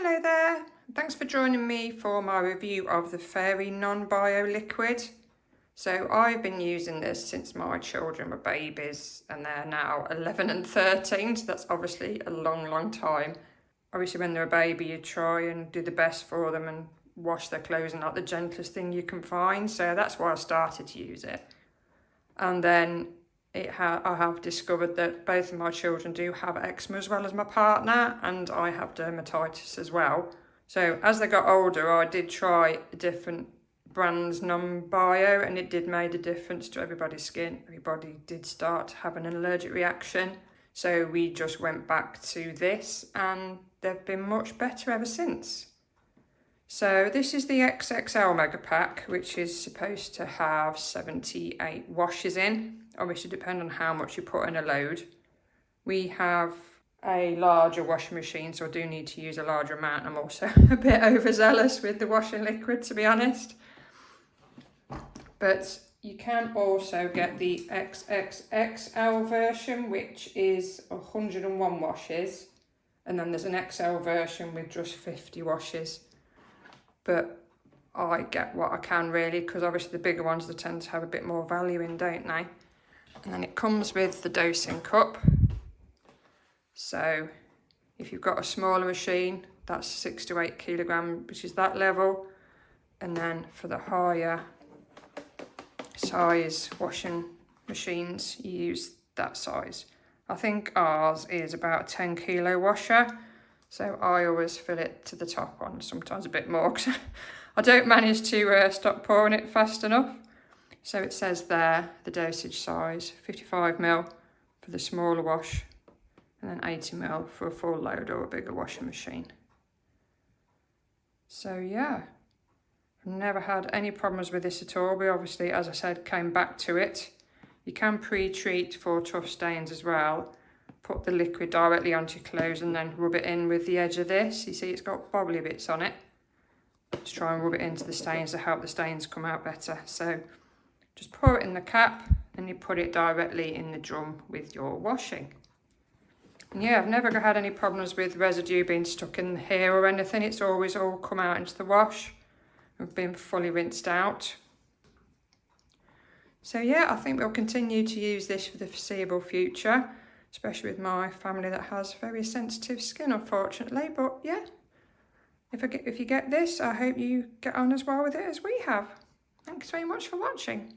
Hello there, thanks for joining me for my review of the Fairy Non-Bio Liquid. So I've been using this since my children were babies and they're now 11 and 13, so that's obviously a long time. Obviously when they're a baby you try and do the best for them and wash their clothes and like the gentlest thing you can find, so that's why I started to use it. And then I have discovered that both of my children do have eczema as well as my partner, and I have dermatitis as well. So as they got older, I did try different brands non-bio, and it did make a difference to everybody's skin. Everybody did start having an allergic reaction. So we just went back to this, and they've been much better ever since. So this is the XXL Mega Pack, which is supposed to have 78 washes in. Obviously depending on how much you put in a load. We have a larger washing machine, so I do need to use a larger amount. I'm also a bit overzealous with the washing liquid, to be honest. But you can also get the XXXL version, which is 101 washes. And then there's an XL version with just 50 washes. But I get what I can really, because obviously the bigger ones, they tend to have a bit more value in, don't they? And then it comes with the dosing cup. So if you've got a smaller machine, that's 6 to 8 kilograms, which is that level. And then for the higher size washing machines, you use that size. I think ours is about a 10 kilo washer. So I always fill it to the top on, sometimes a bit more, because I don't manage to stop pouring it fast enough. So it says there, the dosage size, 55ml for the smaller wash, and then 80ml for a full load or a bigger washing machine. So yeah, I've never had any problems with this at all. We obviously, as I said, came back to it. You can pre-treat for tough stains as well. Put the liquid directly onto your clothes and then rub it in with the edge of this. You see it's got bobbly bits on it. Just try and rub it into the stains to help the stains come out better. So just pour it in the cap and you put it directly in the drum with your washing. And yeah, I've never had any problems with residue being stuck in here or anything. It's always all come out into the wash and been fully rinsed out. So yeah, I think we'll continue to use this for the foreseeable future, especially with my family that has very sensitive skin, unfortunately. But yeah, if you get this, I hope you get on as well with it as we have. Thanks very much for watching.